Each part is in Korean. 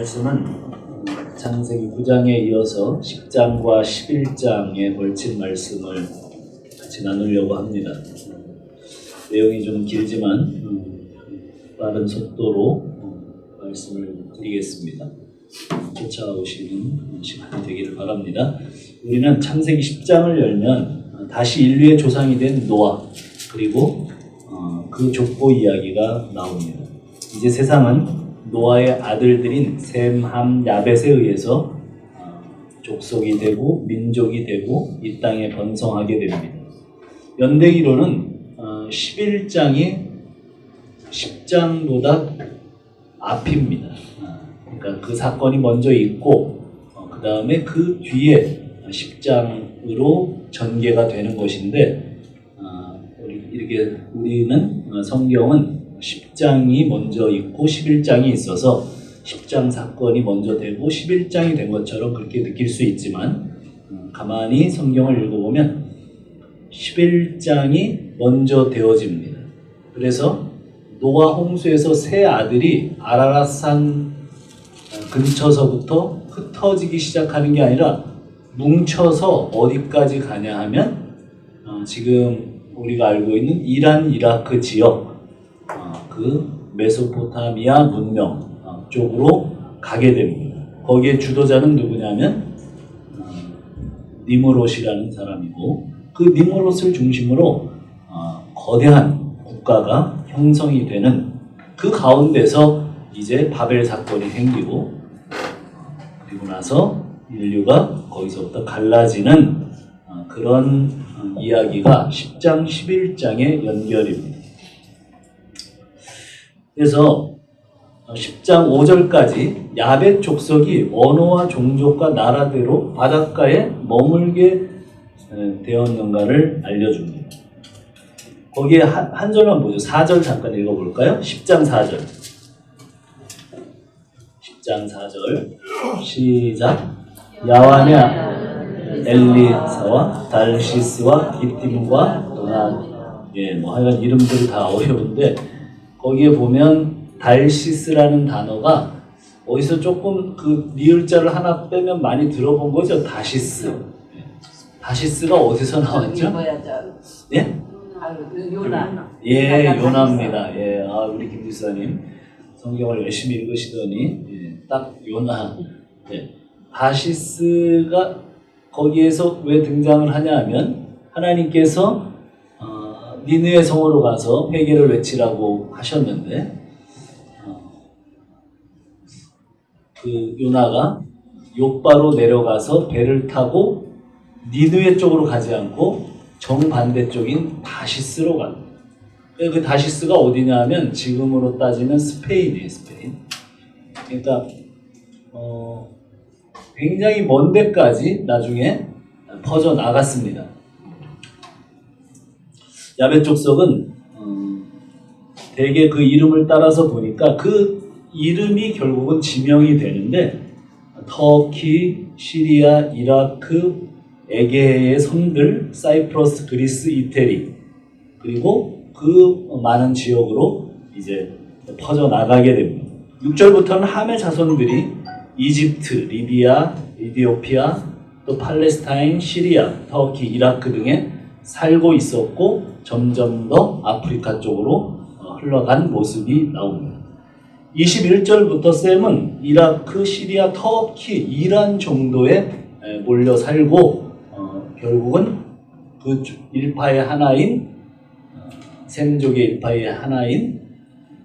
말씀은 창세기 9장에 이어서 10장과 11장에 걸친 말씀을 같이 나누려고 합니다. 내용이 좀 길지만 빠른 속도로 말씀을 드리겠습니다. 쫓아오시는 시간이 되기를 바랍니다. 우리는 창세기 10장을 열면 다시 인류의 조상이 된 노아 그리고 그 족보 이야기가 나옵니다. 이제 세상은 노아의 아들들인 셈, 함, 야벳에 의해서 족속이 되고 민족이 되고 이 땅에 번성하게 됩니다. 연대기로는 11장이 10장보다 앞입니다. 그러니까 그 사건이 먼저 있고 그 다음에 그 뒤에 10장으로 전개가 되는 것인데 우리는 성경은 10장이 먼저 있고 11장이 있어서 10장 사건이 먼저 되고 11장이 된 것처럼 그렇게 느낄 수 있지만 가만히 성경을 읽어보면 11장이 먼저 되어집니다. 그래서 노아 홍수에서 세 아들이 아라랏산 근처서부터 흩어지기 시작하는 게 아니라 뭉쳐서 어디까지 가냐 하면 지금 우리가 알고 있는 이란, 이라크 지역 그 메소포타미아 문명 쪽으로 가게 됩니다. 거기에 주도자는 누구냐면 니므롯이라는 사람이고 그 니므롯을 중심으로 거대한 국가가 형성이 되는 그 가운데서 이제 바벨 사건이 생기고 그리고 나서 인류가 거기서부터 갈라지는 그런 이야기가 10장, 11장의 연결입니다. 그래서 10장 5절까지 야벳 족속이 언어와 종족과 나라대로 바닷가에 머물게 되었는가를 알려줍니다. 거기에 한 절만 보죠. 4절 잠깐 읽어볼까요? 10장 4절. 10장 4절 시작. 야완의 엘리사와 달시스와 기팀과 도난 하여간 이름들이 다 어려운데 거기에 보면 달시스라는 단어가 어디서 조금 그 리을자를 하나 빼면 많이 들어본 거죠. 다시스. 다시스가 어디서 나왔죠? 예? 요나. 예, 요나입니다. 예, 우리 김 지사님 성경을 열심히 읽으시더니 딱 요나. 예. 다시스가 거기에서 왜 등장을 하냐 하면 하나님께서 니느웨 성으로 가서 회개를 외치라고 하셨는데 그 요나가 욥바로 내려가서 배를 타고 니느웨 쪽으로 가지 않고 정반대쪽인 다시스로 갑니다. 그 다시스가 어디냐 하면 지금으로 따지면 스페인이에요. 스페인. 그러니까 굉장히 먼 데까지 나중에 퍼져나갔습니다. 야벳 족속은 대개 그 이름을 따라서 보니까 그 이름이 결국은 지명이 되는데 터키, 시리아, 이라크, 에게해의 섬들, 사이프러스, 그리스, 이태리 그리고 그 많은 지역으로 이제 퍼져나가게 됩니다. 6절부터는 함의 자손들이 이집트, 리비아, 이디오피아, 또 팔레스타인, 시리아, 터키, 이라크 등에 살고 있었고 점점 더 아프리카 쪽으로 흘러간 모습이 나옵니다. 21절부터 셈은 이라크, 시리아, 터키, 이란 정도에 몰려 살고 결국은 그 일파의 하나인 셈족의 일파의 하나인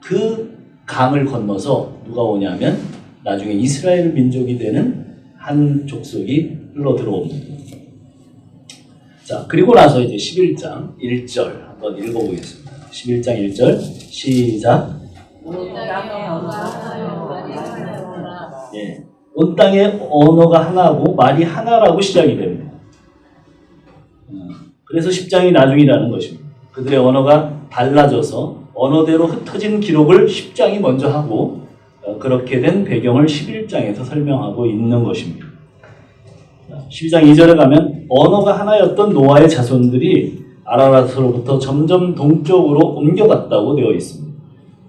그 강을 건너서 누가 오냐면 나중에 이스라엘 민족이 되는 한 족속이 흘러 들어옵니다. 자, 그리고 나서 이제 11장 1절 한번 읽어보겠습니다. 11장 1절 시작. 예, 온 땅의 언어가 하나고 말이 하나라고 시작이 됩니다. 그래서 10장이 나중이라는 것입니다. 그들의 언어가 달라져서 언어대로 흩어진 기록을 10장이 먼저 하고 그렇게 된 배경을 11장에서 설명하고 있는 것입니다. 12장 2절에 가면 언어가 하나였던 노아의 자손들이 아라랏으로부터 점점 동쪽으로 옮겨갔다고 되어 있습니다.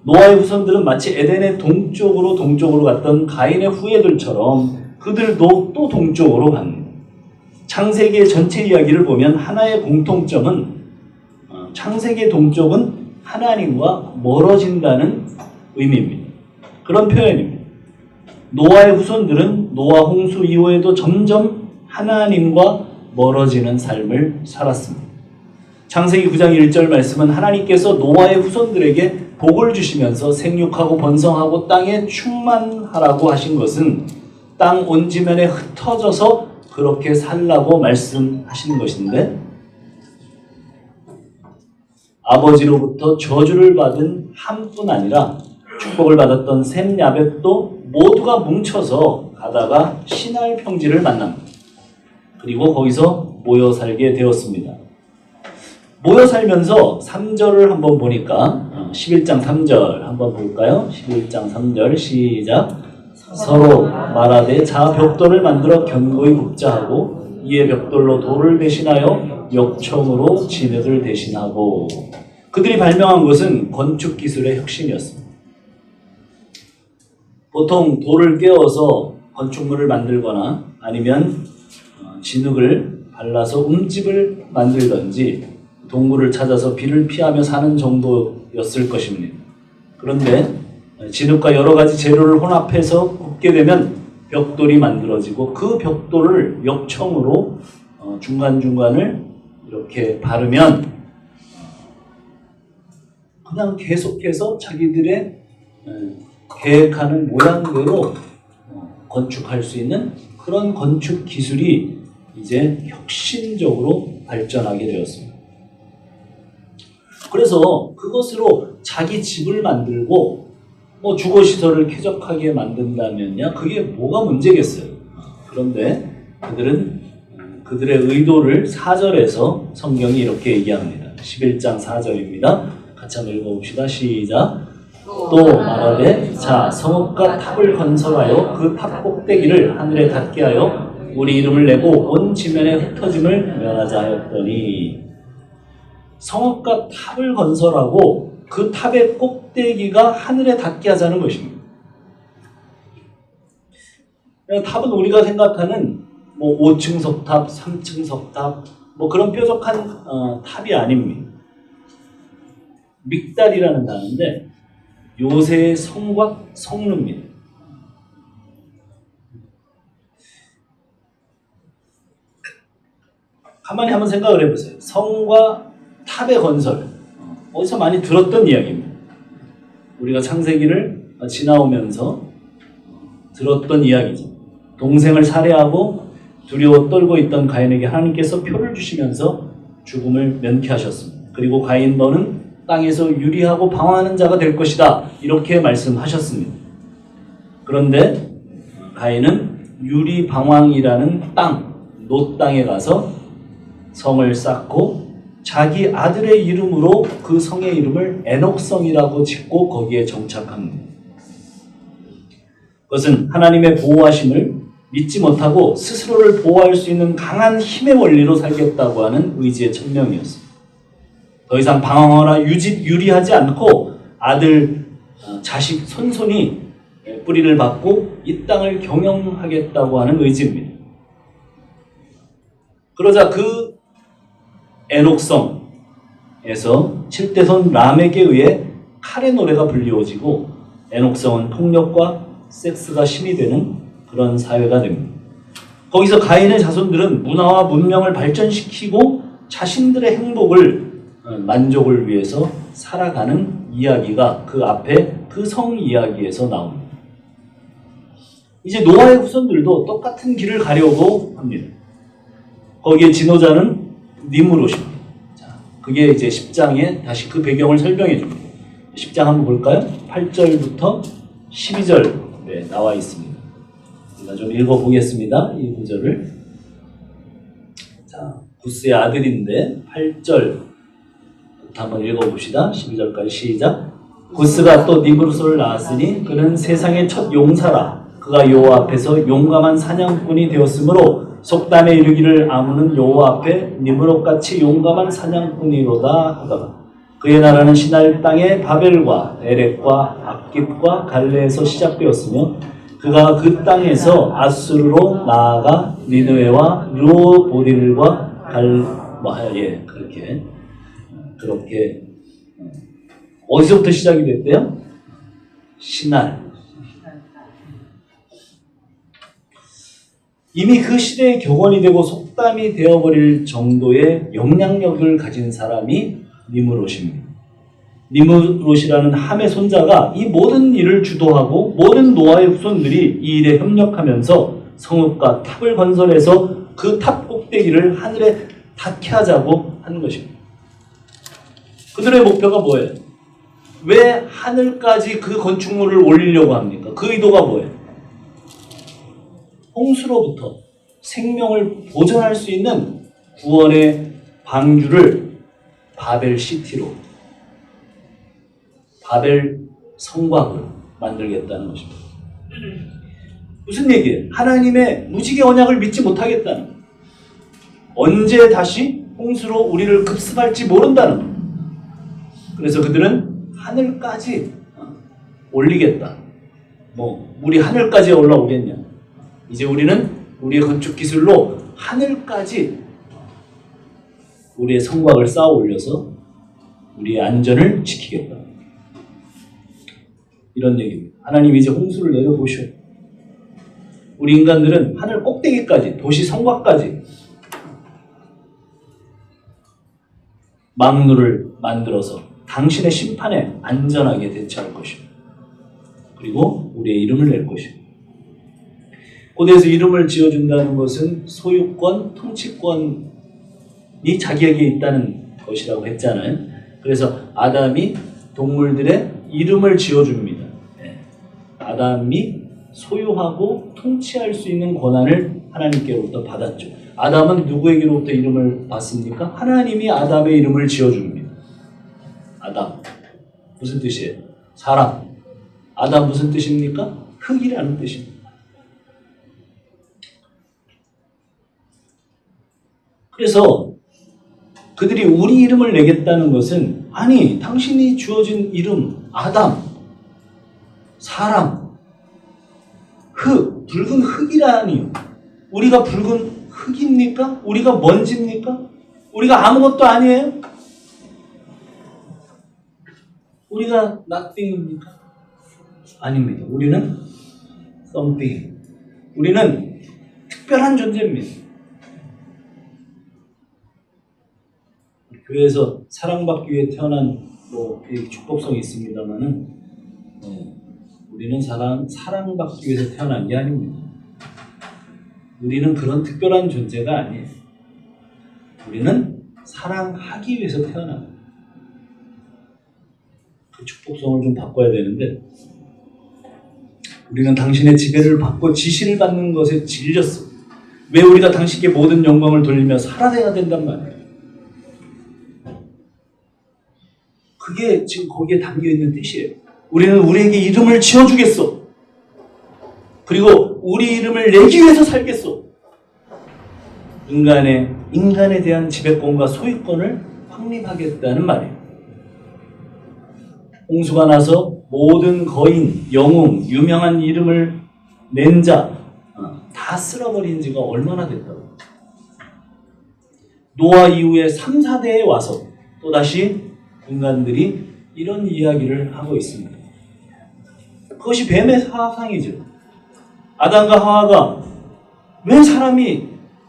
노아의 후손들은 마치 에덴의 동쪽으로 갔던 가인의 후예들처럼 그들도 또 동쪽으로 갑니다. 창세기의 전체 이야기를 보면 하나의 공통점은 창세기의 동쪽은 하나님과 멀어진다는 의미입니다. 그런 표현입니다. 노아의 후손들은 노아 홍수 이후에도 점점 하나님과 멀어지는 삶을 살았습니다. 창세기 9장 1절 말씀은 하나님께서 노아의 후손들에게 복을 주시면서 생육하고 번성하고 땅에 충만하라고 하신 것은 땅 온지면에 흩어져서 그렇게 살라고 말씀하신 것인데, 아버지로부터 저주를 받은 함뿐 아니라 축복을 받았던 셈 야벳도 모두가 뭉쳐서 가다가 시날 평지를 만납니다. 그리고 거기서 모여 살게 되었습니다. 모여 살면서 3절을 한번 보니까 11장 3절 한번 볼까요? 11장 3절 시작. 서로 말하되 자 벽돌을 만들어 견고히 굽자 하고 이에 벽돌로 돌을 대신하여 역청으로 진흙을 대신하고. 그들이 발명한 것은 건축 기술의 혁신이었습니다. 보통 돌을 깨워서 건축물을 만들거나 아니면 진흙을 발라서 움집을 만들든지 동굴을 찾아서 비를 피하며 사는 정도였을 것입니다. 그런데 진흙과 여러 가지 재료를 혼합해서 굽게 되면 벽돌이 만들어지고 그 벽돌을 역청으로 중간중간을 이렇게 바르면 그냥 계속해서 자기들의 계획하는 모양대로 건축할 수 있는 그런 건축 기술이 이제 혁신적으로 발전하게 되었습니다. 그래서 그것으로 자기 집을 만들고 주거시설을 쾌적하게 만든다면야 그게 뭐가 문제겠어요. 그런데 그들은 그들의 의도를 4절에서 성경이 이렇게 얘기합니다. 11장 4절입니다. 같이 한번 읽어봅시다. 시작. 또 말하되 자 성읍과 탑을 건설하여 그 탑 꼭대기를 하늘에 닿게 하여 우리 이름을 내고 온 지면에 흩어짐을 면하자 하였더니, 성읍과 탑을 건설하고 그 탑의 꼭대기가 하늘에 닿게 하자는 것입니다. 탑은 우리가 생각하는 5층 석탑, 3층 석탑 그런 뾰족한 탑이 아닙니다. 믹달이라는 단어인데 요새의 성과 성루입니다. 가만히 한번 생각을 해보세요. 성과 탑의 건설, 어디서 많이 들었던 이야기입니다. 우리가 창세기를 지나오면서 들었던 이야기죠. 동생을 살해하고 두려워 떨고 있던 가인에게 하나님께서 표를 주시면서 죽음을 면케하셨습니다. 그리고 가인 너는 땅에서 유리하고 방황하는 자가 될 것이다, 이렇게 말씀하셨습니다. 그런데 가인은 유리 방황이라는 땅, 노 땅에 가서 성을 쌓고 자기 아들의 이름으로 그 성의 이름을 에녹성이라고 짓고 거기에 정착합니다. 그것은 하나님의 보호하심을 믿지 못하고 스스로를 보호할 수 있는 강한 힘의 원리로 살겠다고 하는 의지의 천명이었습니다. 더 이상 방황하거나 유리하지 않고 아들, 자식, 손손이 뿌리를 받고 이 땅을 경영하겠다고 하는 의지입니다. 그러자 그 에녹성에서 7대손 람에게 의해 칼의 노래가 불리워지고 에녹성은 폭력과 섹스가 심이 되는 그런 사회가 됩니다. 거기서 가인의 자손들은 문화와 문명을 발전시키고 자신들의 행복을, 만족을 위해서 살아가는 이야기가 그 앞에 그 성 이야기에서 나옵니다. 이제 노아의 후손들도 똑같은 길을 가려고 합니다. 거기에 지도자는 니므롯입니다. 자, 그게 이제 10장에 다시 그 배경을 설명해 줍니다. 10장 한번 볼까요? 8절부터 12절에 나와 있습니다. 제가 좀 읽어보겠습니다. 이 구절을. 자, 구스의 아들인데 8절부터 한번 읽어봅시다. 12절까지 시작. 구스가 또 니므롯을 낳았으니 그는 세상의 첫 용사라. 그가 여호와 앞에서 용감한 사냥꾼이 되었으므로 속담에 이르기를 아무는 여호와 앞에 니므롯같이 용감한 사냥꾼이로다 하더라. 그의 나라는 시날 땅의 바벨과 에렉과 악깃과 갈레에서 시작되었으며 그가 그 땅에서 아수르로 나아가 니느웨와 르호보딜과 그렇게 어디서부터 시작이 됐대요? 시날. 이미 그 시대의 격언이 되고 속담이 되어버릴 정도의 영향력을 가진 사람이 니므롯입니다. 니므롯이라는 함의 손자가 이 모든 일을 주도하고 모든 노아의 후손들이 이 일에 협력하면서 성읍과 탑을 건설해서 그 탑 꼭대기를 하늘에 닿게 하자고 한 것입니다. 그들의 목표가 뭐예요? 왜 하늘까지 그 건축물을 올리려고 합니까? 그 의도가 뭐예요? 홍수로부터 생명을 보존할 수 있는 구원의 방주를 바벨 시티로, 바벨 성곽으로 만들겠다는 것입니다. 무슨 얘기예요? 하나님의 무지개 언약을 믿지 못하겠다는 거예요. 언제 다시 홍수로 우리를 급습할지 모른다는 거예요. 그래서 그들은 하늘까지 올리겠다. 물이 하늘까지 올라오겠냐. 이제 우리는 우리의 건축 기술로 하늘까지 우리의 성곽을 쌓아 올려서 우리의 안전을 지키겠다. 이런 얘기입니다. 하나님이 이제 홍수를 내려보셔. 우리 인간들은 하늘 꼭대기까지, 도시 성곽까지 망루를 만들어서 당신의 심판에 안전하게 대처할 것입니다. 그리고 우리의 이름을 낼 것입니다. 고대에서 이름을 지어준다는 것은 소유권, 통치권이 자기에게 있다는 것이라고 했잖아요. 그래서 아담이 동물들의 이름을 지어줍니다. 아담이 소유하고 통치할 수 있는 권한을 하나님께로부터 받았죠. 아담은 누구에게로부터 이름을 받습니까? 하나님이 아담의 이름을 지어줍니다. 아담. 무슨 뜻이에요? 사람. 아담 무슨 뜻입니까? 흙이라는 뜻입니다. 그래서 그들이 우리 이름을 내겠다는 것은 아니 당신이 주어진 이름 아담, 사람, 흙, 붉은 흙이라니요. 우리가 붉은 흙입니까? 우리가 먼지입니까? 우리가 아무것도 아니에요? 우리가 nothing입니까? 아닙니다. 우리는 something. 우리는 특별한 존재입니다. 교회에서 사랑받기 위해 태어난 축복성이 있습니다만은 우리는 사랑받기 위해서 태어난 게 아닙니다. 우리는 그런 특별한 존재가 아니에요. 우리는 사랑하기 위해서 태어납니다. 그 축복성을 좀 바꿔야 되는데 우리는 당신의 지배를 받고 지시를 받는 것에 질렸어. 왜 우리가 당신께 모든 영광을 돌리며 살아내야 된단 말이에요. 그게 지금 거기에 담겨있는 뜻이에요. 우리는 우리에게 이름을 지어주겠어. 그리고 우리 이름을 내기 위해서 살겠어. 인간에 대한 지배권과 소유권을 확립하겠다는 말이에요. 홍수가 나서 모든 거인, 영웅, 유명한 이름을 낸 자 다 쓸어버린 지가 얼마나 됐다고. 노아 이후에 3, 4대에 와서 또다시 인간들이 이런 이야기를 하고 있습니다. 그것이 뱀의 사상이죠. 아담과 하와가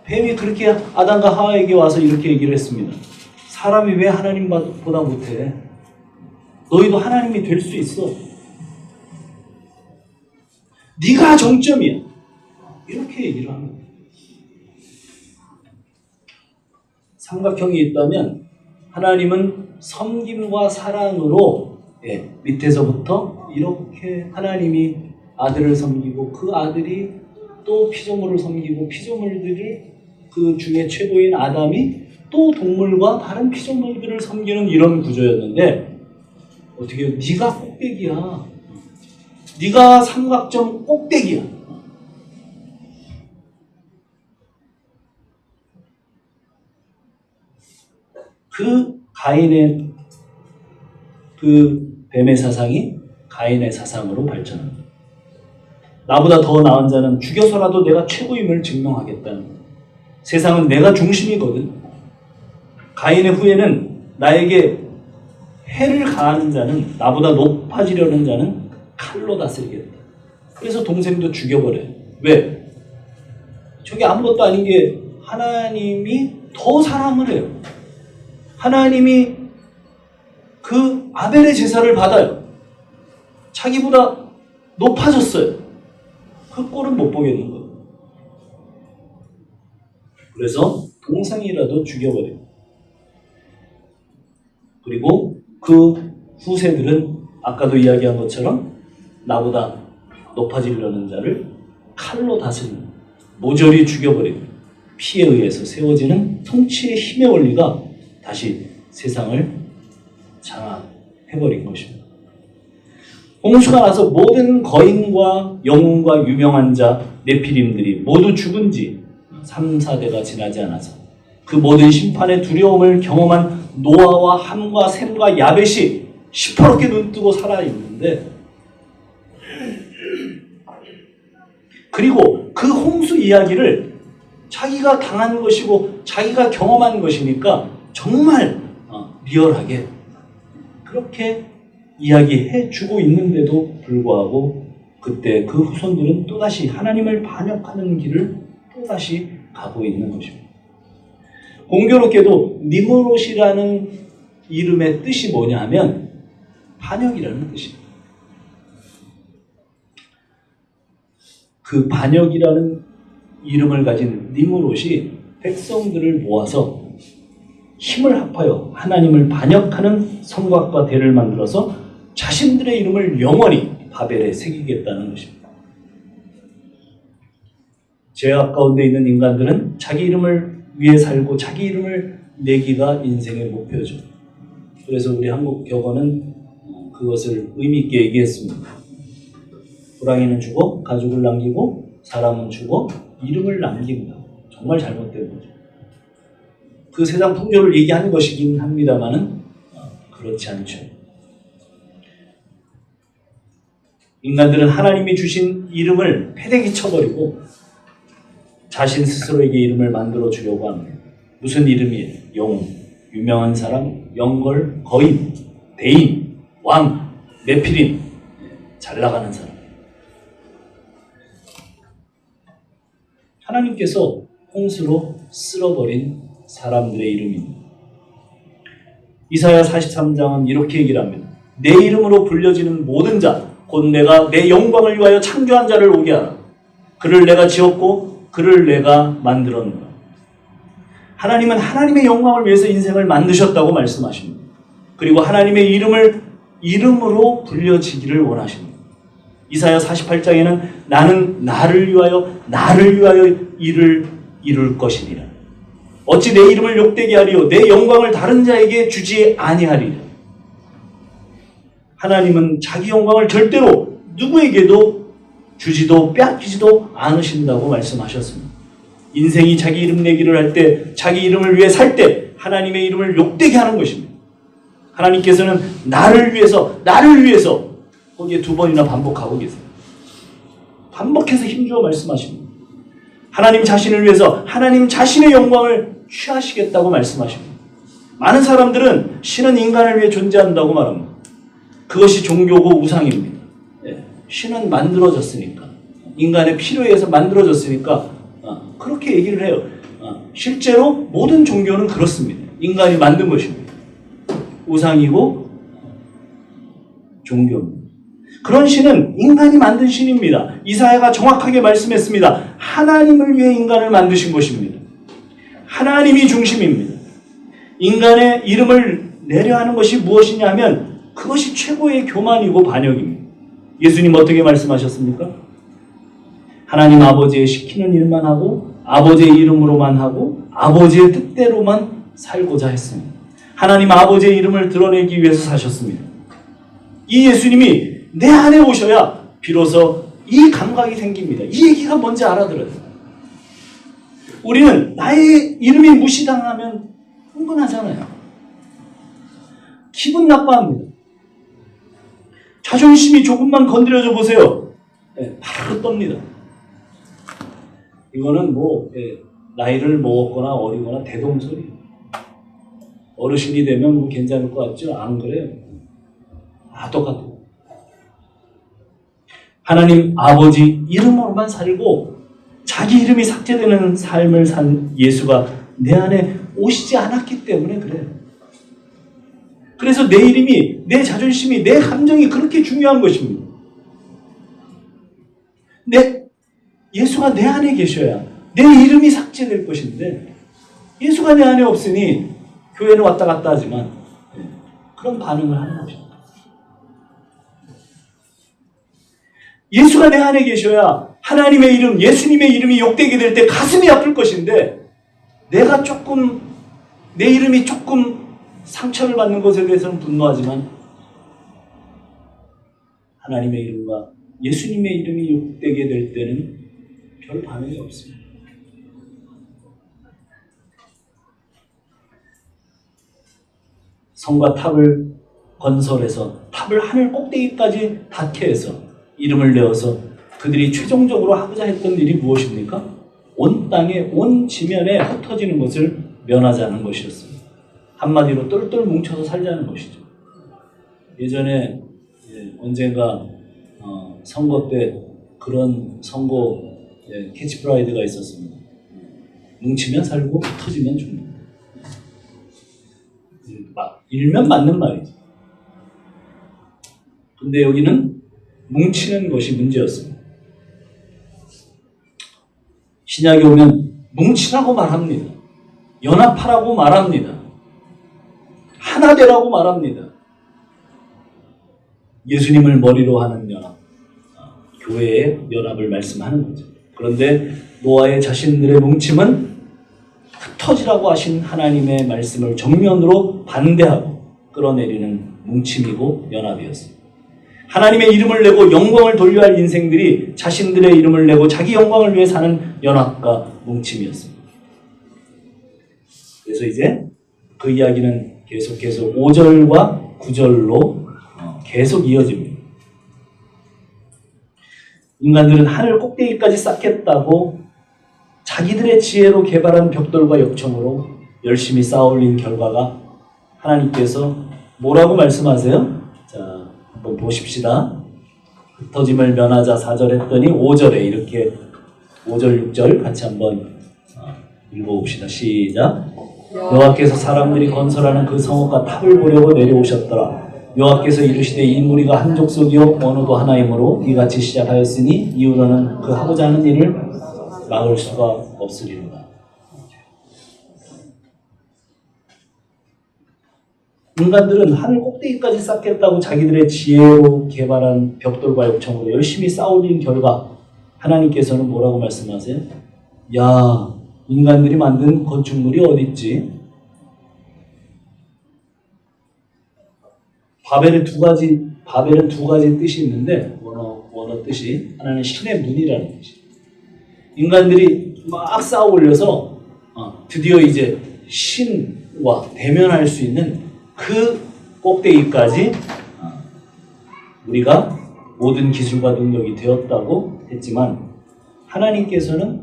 뱀이 그렇게 아담과 하와에게 와서 이렇게 얘기를 했습니다. 사람이 왜 하나님보다 못해? 너희도 하나님이 될 수 있어. 네가 정점이야. 이렇게 얘기를 합니다. 삼각형이 있다면 하나님은 섬김과 사랑으로 밑에서부터 이렇게 하나님이 아들을 섬기고 그 아들이 또 피조물을 섬기고 피조물들을 그 중에 최고인 아담이 또 동물과 다른 피조물들을 섬기는 이런 구조였는데 어떻게 해요? 네가 꼭대기야. 네가 삼각점 꼭대기야. 그 가인의 그 뱀의 사상이 가인의 사상으로 발전합니다. 나보다 더 나은 자는 죽여서라도 내가 최고임을 증명하겠다는 거예요. 세상은 내가 중심이거든. 가인의 후예는 나에게 해를 가하는 자는, 나보다 높아지려는 자는 칼로 다스리겠다. 그래서 동생도 죽여버려요. 왜? 저게 아무것도 아닌 게 하나님이 더 사랑을 해요. 하나님이 그 아벨의 제사를 받아요. 자기보다 높아졌어요. 그 꼴은 못 보겠는 거예요. 그래서 동생이라도 죽여버려요. 그리고 그 후세들은 아까도 이야기한 것처럼 나보다 높아지려는 자를 칼로 다스리는, 모조리 죽여버리고 피에 의해서 세워지는 통치의 힘의 원리가 다시 세상을 장악해버린 것입니다. 홍수가 나서 모든 거인과 영웅과 유명한 자 네피림들이 모두 죽은 지 3, 4대가 지나지 않아서 그 모든 심판의 두려움을 경험한 노아와 함과 셈과 야벳이 시퍼렇게 눈뜨고 살아있는데, 그리고 그 홍수 이야기를 자기가 당한 것이고 자기가 경험한 것이니까 정말 리얼하게 그렇게 이야기해 주고 있는데도 불구하고 그때 그 후손들은 또다시 하나님을 반역하는 길을 또다시 가고 있는 것입니다. 공교롭게도 니므롯이라는 이름의 뜻이 뭐냐 하면 반역이라는 뜻입니다. 그 반역이라는 이름을 가진 니므롯이 백성들을 모아서 힘을 합하여 하나님을 반역하는 성곽과 대를 만들어서 자신들의 이름을 영원히 바벨에 새기겠다는 것입니다. 죄악 가운데 있는 인간들은 자기 이름을 위해 살고 자기 이름을 내기가 인생의 목표죠. 그래서 우리 한국 격언은 그것을 의미 있게 얘기했습니다. 호랑이는 죽어 가죽을 남기고 사람은 죽어 이름을 남깁니다. 정말 잘못된 거죠. 그 세상 풍조를 얘기하는 것이긴 합니다만은 그렇지 않죠. 인간들은 하나님이 주신 이름을 패대기 쳐버리고 자신 스스로에게 이름을 만들어 주려고 합니다. 무슨 이름이에요? 영웅, 유명한 사람, 영걸, 거인, 대인, 왕, 네피림, 잘 나가는 사람. 하나님께서 홍수로 쓸어버린 사람들의 이름입니다. 이사야 43장은 이렇게 얘기를 합니다. 내 이름으로 불려지는 모든 자, 곧 내가 내 영광을 위하여 창조한 자를 오게 하라. 그를 내가 지었고 그를 내가 만들었노라. 하나님은 하나님의 영광을 위해서 인생을 만드셨다고 말씀하십니다. 그리고 하나님의 이름으로 불려지기를 원하십니다. 이사야 48장에는 나는 나를 위하여 일을 이룰 것이니라. 어찌 내 이름을 욕되게 하리요 내 영광을 다른 자에게 주지 아니하리라. 하나님은 자기 영광을 절대로 누구에게도 주지도 빼앗기지도 않으신다고 말씀하셨습니다. 인생이 자기 이름 내기를 할 때, 자기 이름을 위해 살 때 하나님의 이름을 욕되게 하는 것입니다. 하나님께서는 나를 위해서 거기에 2번이나 반복하고 계세요. 반복해서 힘주어 말씀하십니다. 하나님 자신을 위해서 하나님 자신의 영광을 취하시겠다고 말씀하십니다. 많은 사람들은 신은 인간을 위해 존재한다고 말합니다. 그것이 종교고 우상입니다. 신은 만들어졌으니까, 인간의 필요에 의해서 만들어졌으니까 그렇게 얘기를 해요. 실제로 모든 종교는 그렇습니다. 인간이 만든 것입니다. 우상이고 종교입니다. 그런 신은 인간이 만든 신입니다. 이사야가 정확하게 말씀했습니다. 하나님을 위해 인간을 만드신 것입니다. 하나님이 중심입니다. 인간의 이름을 내려 하는 것이 무엇이냐 하면 그것이 최고의 교만이고 반역입니다. 예수님 어떻게 말씀하셨습니까? 하나님 아버지의 시키는 일만 하고 아버지의 이름으로만 하고 아버지의 뜻대로만 살고자 했습니다. 하나님 아버지의 이름을 드러내기 위해서 사셨습니다. 이 예수님이 내 안에 오셔야 비로소 이 감각이 생깁니다. 이 얘기가 뭔지 알아들어요. 우리는 나의 이름이 무시당하면 흥분하잖아요. 기분 나빠합니다. 자존심이 조금만 건드려져 보세요. 예, 바로 떱니다. 이거는 뭐 나이를 먹었거나 어리거나 대동소리예요. 어르신이 되면 뭐 괜찮을 것 같죠? 안 그래요. 똑같아요. 하나님 아버지 이름으로만 살고 자기 이름이 삭제되는 삶을 산 예수가 내 안에 오시지 않았기 때문에 그래요. 그래서 내 이름이, 내 자존심이, 내 감정이 그렇게 중요한 것입니다. 예수가 내 안에 계셔야 내 이름이 삭제될 것인데 예수가 내 안에 없으니 교회는 왔다 갔다 하지만 그런 반응을 하는 것입니다. 예수가 내 안에 계셔야 하나님의 이름, 예수님의 이름이 욕되게 될 때 가슴이 아플 것인데 내가 조금, 내 이름이 조금 상처를 받는 것에 대해서는 분노하지만 하나님의 이름과 예수님의 이름이 욕되게 될 때는 별 반응이 없습니다. 성과 탑을 건설해서 탑을 하늘 꼭대기까지 닿게 해서 이름을 내어서 그들이 최종적으로 하고자 했던 일이 무엇입니까? 온 땅에, 온 지면에 흩어지는 것을 면하자는 것이었습니다. 한마디로 똘똘 뭉쳐서 살자는 것이죠. 예전에 언젠가 선거 때 그런 선거 캐치프라이드가 있었습니다. 뭉치면 살고 흩어지면 죽는다. 일면 맞는 말이죠. 근데 여기는 뭉치는 것이 문제였습니다. 신약에 오면 뭉치라고 말합니다. 연합하라고 말합니다. 하나 되라고 말합니다. 예수님을 머리로 하는 연합, 교회의 연합을 말씀하는 거죠. 그런데 노아의 자신들의 뭉침은 흩어지라고 하신 하나님의 말씀을 정면으로 반대하고 끌어내리는 뭉침이고 연합이었습니다. 하나님의 이름을 내고 영광을 돌려야 할 인생들이 자신들의 이름을 내고 자기 영광을 위해 사는 연합과 뭉침이었습니다. 그래서 이제 그 이야기는 계속해서 5절과 9절로 계속 이어집니다. 인간들은 하늘 꼭대기까지 쌓겠다고 자기들의 지혜로 개발한 벽돌과 역청으로 열심히 쌓아올린 결과가 하나님께서 뭐라고 말씀하세요? 자, 한번 보십시다. 흩어짐을 면하자 4절 했더니 5절에 이렇게 5절 6절 같이 한번 읽어봅시다. 시작. 여호와께서 사람들이 건설하는 그 성읍과 탑을 보려고 내려오셨더라. 여호와께서 이르시되 이 무리가 한 족속이요 언어도 하나이므로 이같이 시작하였으니 이후로는 그 하고자 하는 일을 막을 수가 없으리로다. 인간들은 하늘 꼭대기까지 쌓겠다고 자기들의 지혜로 개발한 벽돌과 역청으로 열심히 쌓아올린 결과 하나님께서는 뭐라고 말씀하세요? 야, 인간들이 만든 건축물이 어딨지? 바벨은 두 가지 뜻이 있는데 원어 뜻이 하나는 신의 문이라는 뜻이. 인간들이 막 쌓아 올려서 드디어 이제 신과 대면할 수 있는 그 꼭대기까지 우리가 모든 기술과 능력이 되었다고 했지만 하나님께서는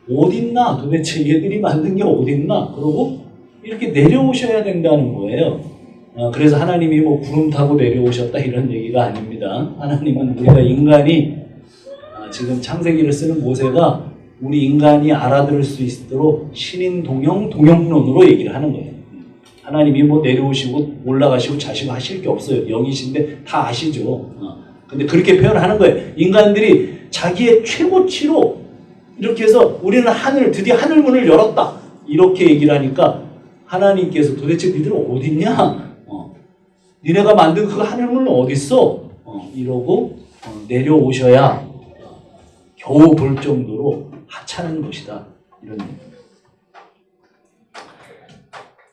어딨나 도대체 얘들이 만든 게 어딨나 그러고 이렇게 내려오셔야 된다는 거예요. 그래서 하나님이 뭐 구름 타고 내려오셨다 이런 얘기가 아닙니다. 하나님은 우리가 인간이 지금 창세기를 쓰는 모세가 우리 인간이 알아들을 수 있도록 신인 동영론으로 얘기를 하는 거예요. 하나님이 뭐 내려오시고 올라가시고 자시고 하실 게 없어요. 영이신데 다 아시죠. 근데 그렇게 표현하는 거예요. 인간들이 자기의 최고치로 이렇게 해서 우리는 드디어 하늘 문을 열었다. 이렇게 얘기를 하니까 하나님께서 도대체 니들 어딨냐? 니네가 만든 그 하늘문은 어딨어? 이러고 내려오셔야 겨우 볼 정도로 하찮은 것이다. 이런 얘기입니다.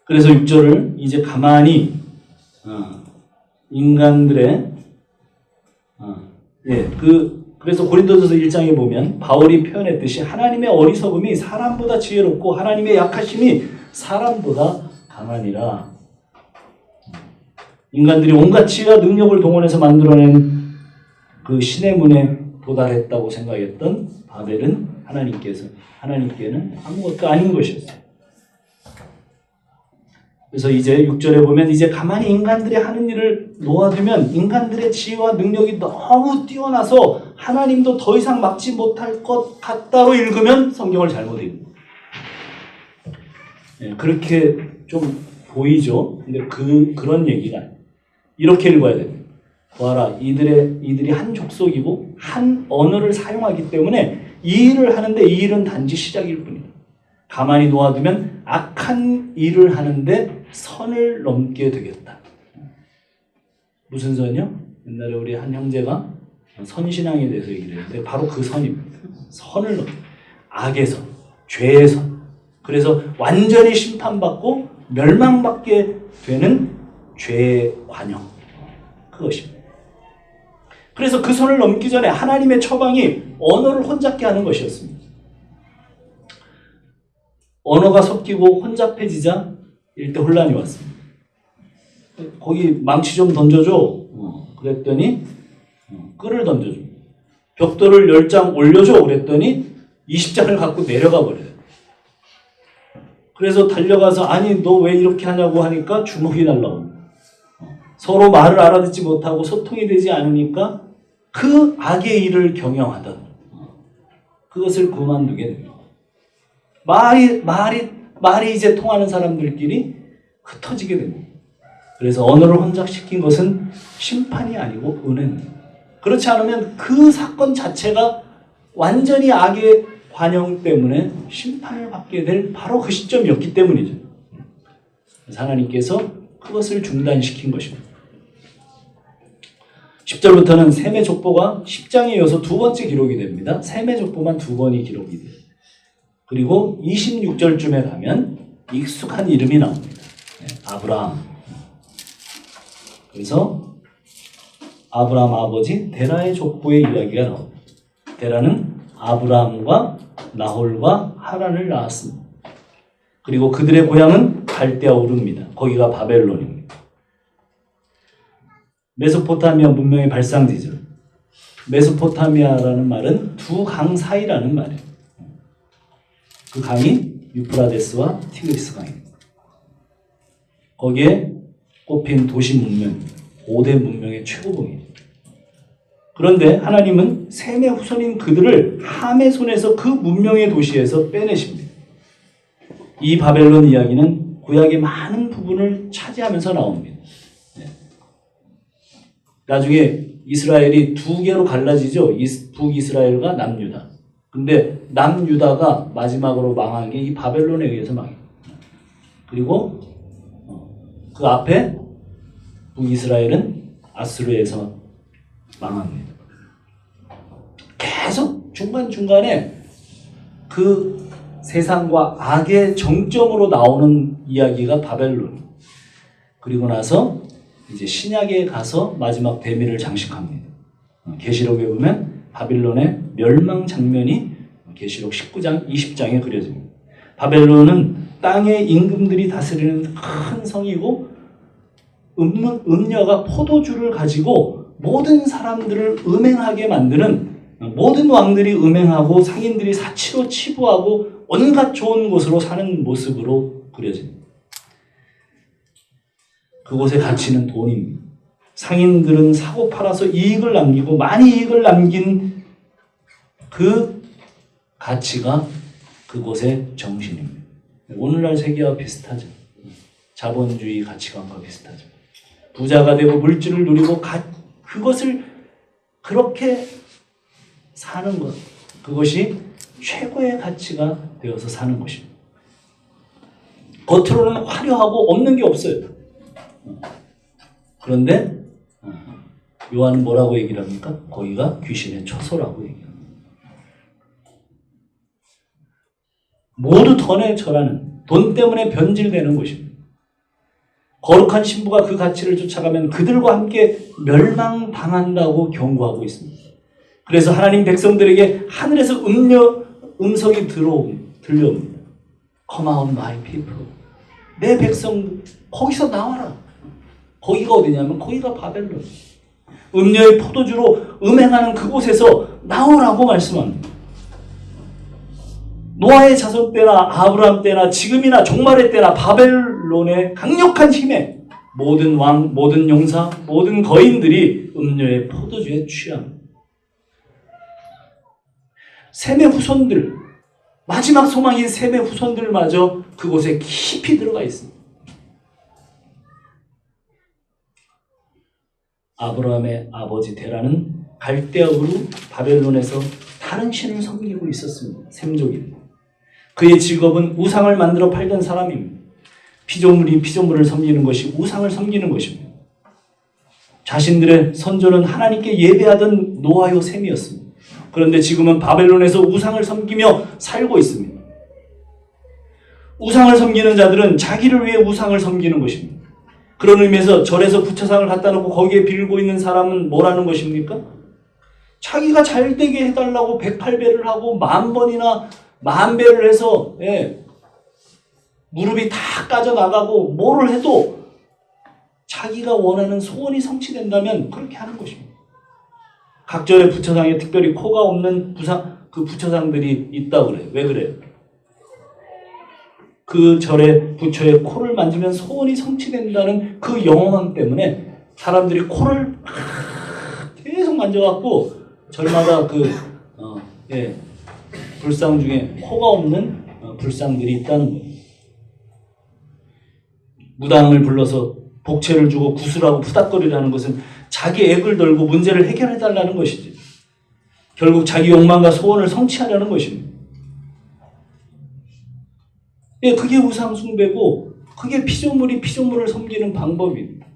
그래서 6절을 이제 가만히 인간들의 그래서 고린도전서 1장에 보면 바울이 표현했듯이 하나님의 어리석음이 사람보다 지혜롭고 하나님의 약하심이 사람보다 강하니라. 인간들이 온갖 지혜와 능력을 동원해서 만들어낸 그 신의 문에 도달했다고 생각했던 바벨은 하나님께는 아무것도 아닌 것이었어요. 그래서 이제 6절에 보면 이제 가만히 인간들이 하는 일을 놓아두면 인간들의 지혜와 능력이 너무 뛰어나서 하나님도 더 이상 막지 못할 것 같다로 읽으면 성경을 잘못 읽는 거예요. 그렇게 좀 보이죠? 근데 그런 얘기가 아니에요. 이렇게 읽어야 됩니다. 보아라, 이들이 한 족속이고 한 언어를 사용하기 때문에 이 일을 하는데 이 일은 단지 시작일 뿐이다. 가만히 놓아두면 악한 일을 하는데 선을 넘게 되겠다. 무슨 선이요? 옛날에 우리 한 형제가 선신앙에 대해서 얘기를 했는데 바로 그 선입니다. 선을 넘게. 악의 선, 죄의 선. 그래서 완전히 심판받고 멸망받게 되는 죄의 관영. 그것입니다. 그래서 그 선을 넘기 전에 하나님의 처방이 언어를 혼잡게 하는 것이었습니다. 언어가 섞이고 혼잡해지자 일대 혼란이 왔습니다. 거기 망치 좀 던져줘. 그랬더니 끌을 던져줘. 벽돌을 10장 올려줘. 그랬더니 20장을 갖고 내려가 버려요. 그래서 달려가서 아니 너 왜 이렇게 하냐고 하니까 주먹이 날라옵니다. 서로 말을 알아듣지 못하고 소통이 되지 않으니까 그 악의 일을 경영하던 그것을 그만두게 됩니다. 말이 이제 통하는 사람들끼리 흩어지게 됩니다. 그래서 언어를 혼잡시킨 것은 심판이 아니고 은혜입니다. 그렇지 않으면 그 사건 자체가 완전히 악의 관영 때문에 심판을 받게 될 바로 그 시점이었기 때문이죠. 그래서 하나님께서 그것을 중단시킨 것입니다. 10절부터는 셈의 족보가 10장에 이어서 두 번째 기록이 됩니다. 셈의 족보만 두 번이 기록이 돼요. 그리고 26절쯤에 가면 익숙한 이름이 나옵니다. 아브라함. 그래서 아브라함 아버지 데라의 족보의 이야기가 나옵니다. 데라는 아브라함과 나홀과 하란을 낳았습니다. 그리고 그들의 고향은 갈대아 우르입니다. 거기가 바벨론입니다. 메소포타미아 문명의 발상지죠. 메소포타미아라는 말은 두 강 사이라는 말이에요. 그 강이 유프라데스와 티그리스 강입니다. 거기에 꼽힌 도시 문명, 5대 문명의 최고봉이에요. 그런데 하나님은 셈의 후손인 그들을 함의 손에서 그 문명의 도시에서 빼내십니다. 이 바벨론 이야기는 구약의 많은 부분을 차지하면서 나옵니다. 나중에 이스라엘이 두 개로 갈라지죠. 북이스라엘과 남유다. 근데 남유다가 마지막으로 망한 게 이 바벨론에 의해서 망해요. 그리고 그 앞에 북이스라엘은 아수르에서 망합니다. 계속 중간중간에 그 세상과 악의 정점으로 나오는 이야기가 바벨론. 그리고 나서 이제 신약에 가서 마지막 대미를 장식합니다. 계시록에 보면 바빌론의 멸망 장면이 계시록 19장, 20장에 그려집니다. 바벨론은 땅의 임금들이 다스리는 큰 성이고 음녀가 포도주를 가지고 모든 사람들을 음행하게 만드는 모든 왕들이 음행하고 상인들이 사치로 치부하고 온갖 좋은 곳으로 사는 모습으로 그려집니다. 그곳의 가치는 돈입니다. 상인들은 사고 팔아서 이익을 남기고 많이 이익을 남긴 그 가치가 그곳의 정신입니다. 오늘날 세계와 비슷하죠. 자본주의 가치관과 비슷하죠. 부자가 되고 물질을 누리고 그것을 그렇게 사는 것, 그것이 최고의 가치가 되어서 사는 것입니다. 겉으로는 화려하고 없는 게 없어요. 그런데 요한은 뭐라고 얘기를 합니까? 거기가 귀신의 처소라고 얘기합니다. 모두 던에 절하는, 돈 때문에 변질되는 곳입니다. 거룩한 신부가 그 가치를 쫓아가면 그들과 함께 멸망당한다고 경고하고 있습니다. 그래서 하나님 백성들에게 하늘에서 음성이 거기가 어디냐면 거기가 바벨론. 음녀의 포도주로 음행하는 그곳에서 나오라고 말씀합니다. 노아의 자손 때나 아브라함 때나 지금이나 종말의 때나 바벨론의 강력한 힘에 모든 왕, 모든 용사, 모든 거인들이 음녀의 포도주에 취합니다. 셈의 후손들, 마지막 소망인 셈의 후손들마저 그곳에 깊이 들어가 있습니다. 아브라함의 아버지 데라는 갈대아우르 바벨론에서 다른 신을 섬기고 있었습니다. 셈족입니다. 그의 직업은 우상을 만들어 팔던 사람입니다. 피조물이 피조물을 섬기는 것이 우상을 섬기는 것입니다. 자신들의 선조는 하나님께 예배하던 노아요 셈이었습니다. 그런데 지금은 바벨론에서 우상을 섬기며 살고 있습니다. 우상을 섬기는 자들은 자기를 위해 우상을 섬기는 것입니다. 그런 의미에서 절에서 부처상을 갖다 놓고 거기에 빌고 있는 사람은 뭐라는 것입니까? 자기가 잘되게 해달라고 108배를 하고 10,000번이나 10,000배를 해서 무릎이 다 까져나가고 뭐를 해도 자기가 원하는 소원이 성취된다면 그렇게 하는 것입니다. 각 절의 부처상에 특별히 코가 없는 그 부처상들이 있다고 그래요. 왜 그래요? 그 절의 부처의 코를 만지면 소원이 성취된다는 그 영험함 때문에 사람들이 코를 계속 만져갖고 절마다 불상 중에 코가 없는 불상들이 있다는 거예요. 무당을 불러서 복채를 주고 구슬하고 푸닥거리라는 것은 자기 액을 들고 문제를 해결해달라는 것이지. 결국 자기 욕망과 소원을 성취하려는 것입니다. 그게 우상 숭배고 그게 피조물이 피조물을 섬기는 방법입니다.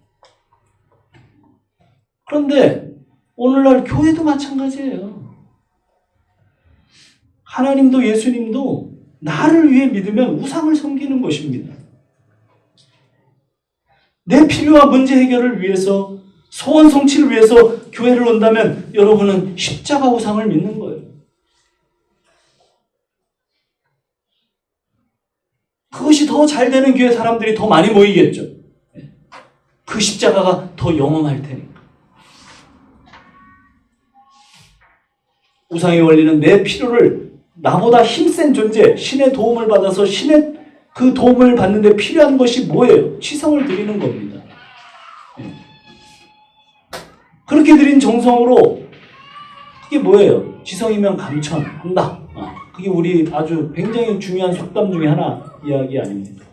그런데 오늘날 교회도 마찬가지예요. 하나님도 예수님도 나를 위해 믿으면 우상을 섬기는 것입니다. 내 필요와 문제 해결을 위해서 소원 성취를 위해서 교회를 온다면 여러분은 십자가 우상을 믿는 거예요. 그것이 더 잘 되는 교회 사람들이 더 많이 모이겠죠. 그 십자가가 더 영험할 테니까. 우상의 원리는 내 필요를 나보다 힘센 존재, 신의 도움을 받아서 신의 그 도움을 받는데 필요한 것이 뭐예요? 치성을 드리는 겁니다. 그렇게 드린 정성으로 그게 뭐예요? 지성이면 감천한다. 그게 우리 아주 굉장히 중요한 속담 중에 하나 이야기 아닙니까?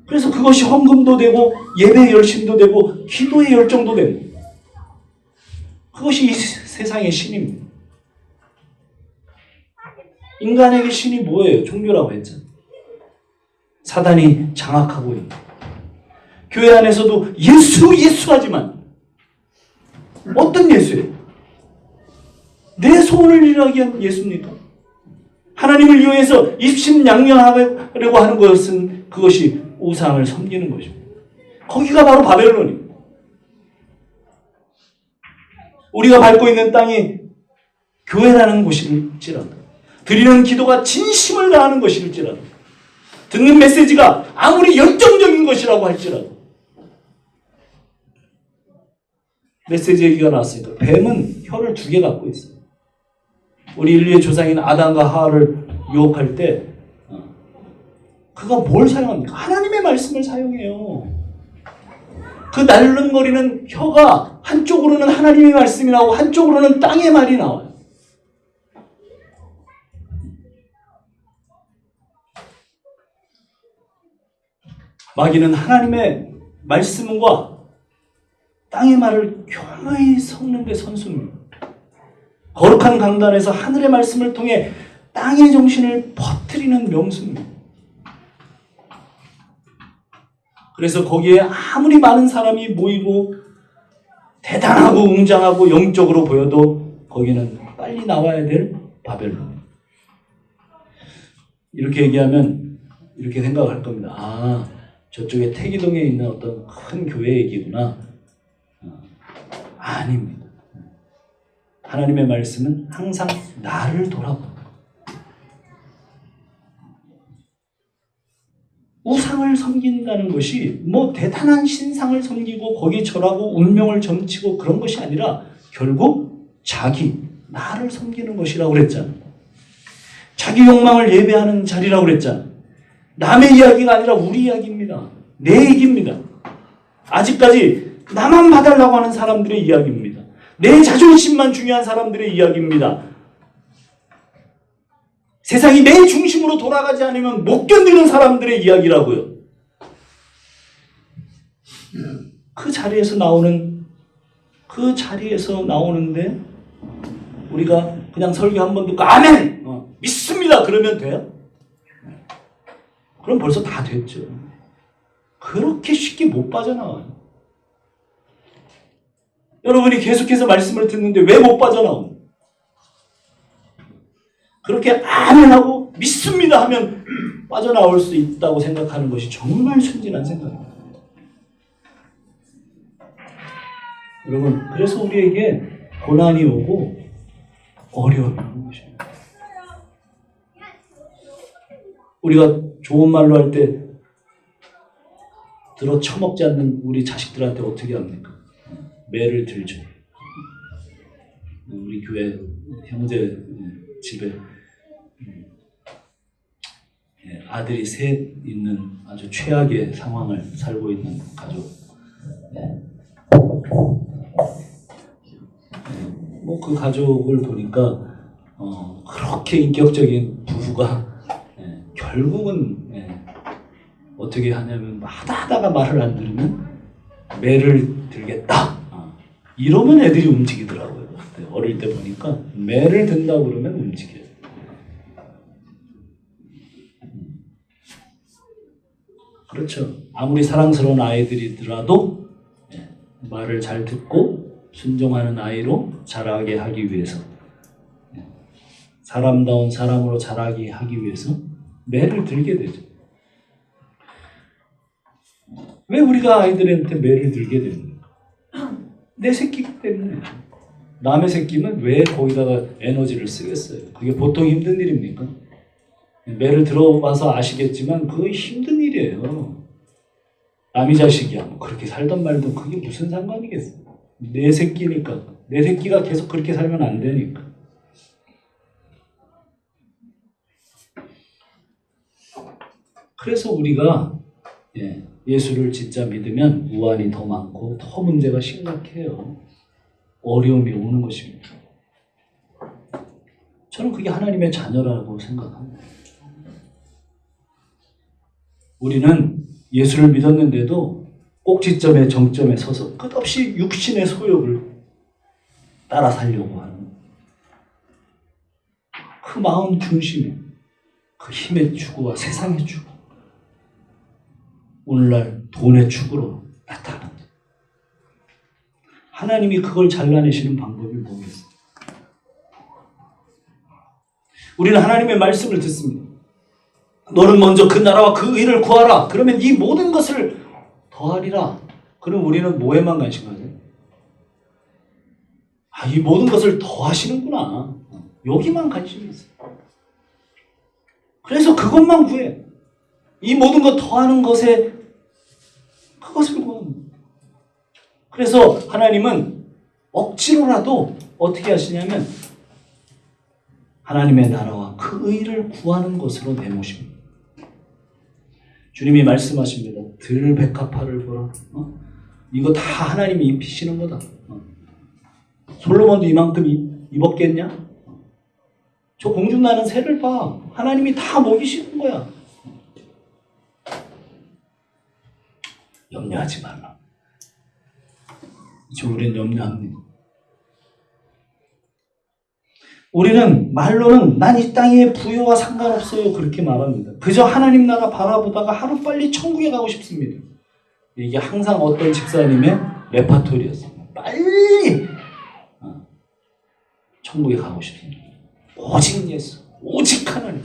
그래서 그것이 헌금도 되고 예배의 열심도 되고 기도의 열정도 됩니다. 그것이 이 세상의 신입니다. 인간에게 신이 뭐예요? 종교라고 했잖아요. 사단이 장악하고 있는 교회 안에서도 예수하지만 어떤 예수예요? 내 소원을 이루기 위한 예수입니까? 하나님을 이용해서 입신양명하려고 하는 것은 그것이 우상을 섬기는 것입니다. 거기가 바로 바벨론입니다. 우리가 밟고 있는 땅이 교회라는 곳일지라도 드리는 기도가 진심을 다하는 것일지라도 듣는 메시지가 아무리 열정적인 것이라고 할지라도 메시지 얘기가 나왔으니까 뱀은 혀를 2개 갖고 있어요. 우리 인류의 조상인 아담과 하와를 유혹할 때 그가 뭘 사용합니까? 하나님의 말씀을 사용해요. 그 날름거리는 혀가 한쪽으로는 하나님의 말씀이 나오고 한쪽으로는 땅의 말이 나와요. 마귀는 하나님의 말씀과 땅의 말을 교묘히 섞는 데 선수입니다. 거룩한 강단에서 하늘의 말씀을 통해 땅의 정신을 퍼뜨리는 명수입니다. 그래서 거기에 아무리 많은 사람이 모이고 대단하고 웅장하고 영적으로 보여도 거기는 빨리 나와야 될 바벨론. 이렇게 얘기하면 이렇게 생각할 겁니다. 저쪽에 태기동에 있는 어떤 큰 교회 얘기구나. 아닙니다. 하나님의 말씀은 항상 나를 돌아봅니다. 우상을 섬긴다는 것이 뭐 대단한 신상을 섬기고 거기에 절하고 운명을 점치고 그런 것이 아니라 결국 나를 섬기는 것이라고 그랬잖아. 자기 욕망을 예배하는 자리라고 그랬잖아. 남의 이야기가 아니라 우리 이야기입니다. 내 얘기입니다. 아직까지 나만 봐달라고 하는 사람들의 이야기입니다. 내 자존심만 중요한 사람들의 이야기입니다. 세상이 내 중심으로 돌아가지 않으면 못 견디는 사람들의 이야기라고요. 그 자리에서 나오는데 우리가 그냥 설교 한 번 듣고 아멘! 믿습니다! 그러면 돼요? 그럼 벌써 다 됐죠. 그렇게 쉽게 못 빠져나와요. 여러분이 계속해서 말씀을 듣는데 왜 못 빠져나옵니까? 그렇게 아멘하고 믿습니다 하면 빠져나올 수 있다고 생각하는 것이 정말 순진한 생각입니다. 여러분, 그래서 우리에게 고난이 오고 어려움이 오는 것입니다. 우리가 좋은 말로 할 때 들어 처먹지 않는 우리 자식들한테 어떻게 합니까? 매를 들죠. 우리 교회 형제 집에 아들이 셋 있는 아주 최악의 상황을 살고 있는 가족. 뭐 그 가족을 보니까 그렇게 인격적인 부부가 결국은 어떻게 하냐면 하다가 말을 안 들으면 매를 들겠다. 이러면 애들이 움직이더라고요. 어릴 때 보니까 매를 든다고 그러면 움직여요. 그렇죠. 아무리 사랑스러운 아이들이더라도 말을 잘 듣고 순종하는 아이로 자라게 하기 위해서, 사람다운 사람으로 자라게 하기 위해서 매를 들게 되죠. 왜 우리가 아이들한테 매를 들게 됩니까? 내 새끼기 때문에. 남의 새끼면 왜 거기다가 에너지를 쓰겠어요? 그게 보통 힘든 일입니까? 매를 들어봐서 아시겠지만 그거 힘든 일이에요. 남의 자식이야. 뭐 그렇게 살던 말던 그게 무슨 상관이겠어? 내 새끼니까. 내 새끼가 계속 그렇게 살면 안 되니까. 그래서 우리가 예수를 진짜 믿으면 우환이 더 많고 더 문제가 심각해요. 어려움이 오는 것입니다. 저는 그게 하나님의 자녀라고 생각합니다. 우리는 예수를 믿었는데도 꼭지점의 정점에 서서 끝없이 육신의 소욕을 따라 살려고 하는 그 마음 중심에 그 힘의 추구와 세상의 추구, 오늘날 돈의 추구로 나타납니다. 하나님이 그걸 잘라내시는 방법이 뭐겠어요? 우리는 하나님의 말씀을 듣습니다. 너는 먼저 그 나라와 그 의를 구하라. 그러면 이 모든 것을 더하리라. 그럼 우리는 뭐에만 관심하죠? 이 모든 것을 더하시는구나. 여기만 관심이 있어요. 그래서 그것만 구해. 이 모든 것 더하는 것에 그것을 구합니다. 그래서 하나님은 억지로라도 어떻게 하시냐면 하나님의 나라와 그 의를 구하는 것으로 내모십니다. 주님이 말씀하십니다. 들백합화를 보라. 이거 다 하나님이 입히시는 거다. 솔로몬도 이만큼 입었겠냐? 저 공중나는 새를 봐. 하나님이 다 먹이시는 거야. 염려하지 말라. 지금 우리는 염려합니다. 우리는 말로는 난 이 땅의 부여와 상관없어요 그렇게 말합니다. 그저 하나님 나라 바라보다가 하루빨리 천국에 가고 싶습니다. 이게 항상 어떤 집사님의 레파토리였습니다. 빨리 천국에 가고 싶습니다. 오직 예수, 오직 하나님.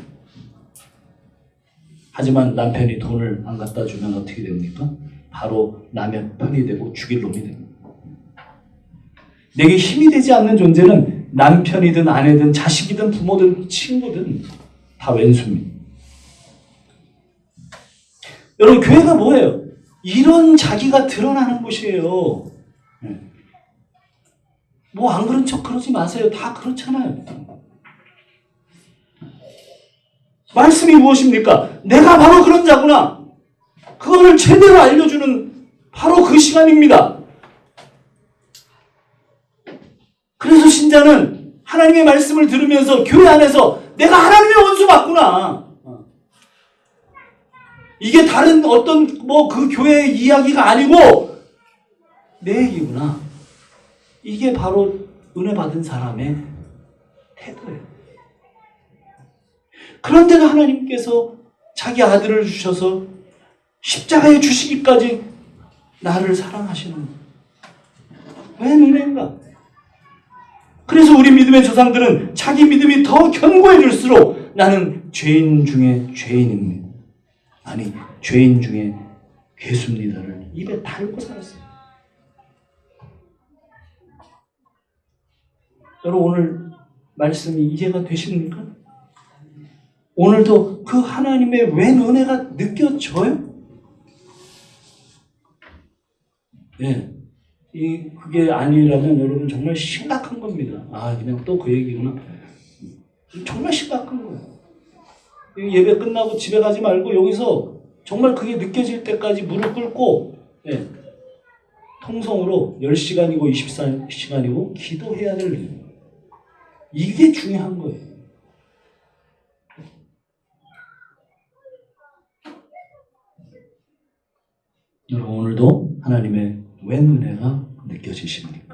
하지만 남편이 돈을 안 갖다 주면 어떻게 됩니까? 바로 남의 편이 되고 죽일 놈이 됩니다. 내게 힘이 되지 않는 존재는 남편이든 아내든 자식이든 부모든 친구든 다 왼수입니다. 여러분, 교회가 뭐예요? 이런 자기가 드러나는 곳이에요. 뭐 안 그런 척 그러지 마세요. 다 그렇잖아요. 말씀이 무엇입니까? 내가 바로 그런 자구나. 그거를 제대로 알려주는 바로 그 시간입니다. 그래서 신자는 하나님의 말씀을 들으면서 교회 안에서 내가 하나님의 원수 맞구나. 이게 다른 어떤 뭐 그 교회의 이야기가 아니고 내 얘기구나. 이게 바로 은혜 받은 사람의 태도예요. 그런데도 하나님께서 자기 아들을 주셔서 십자가에 주시기까지 나를 사랑하시는 거예요. 왜 은혜인가? 그래서 우리 믿음의 조상들은 자기 믿음이 더 견고해질수록 나는 죄인 중에 죄인입니다. 아니, 죄인 중에 괴수입니다를 입에 달고 살았어요. 여러분, 오늘 말씀이 이해가 되십니까? 오늘도 그 하나님의 웬 은혜가 느껴져요? 예. 그게 아니라면 여러분 정말 심각한 겁니다. 그냥 또 그 얘기구나. 정말 심각한 거예요. 예배 끝나고 집에 가지 말고 여기서 정말 그게 느껴질 때까지 무릎 꿇고, 통성으로 10시간이고 24시간이고 기도해야 될 일. 이게 중요한 거예요. 여러분, 오늘도 하나님의 웬 은혜가 느껴지십니까?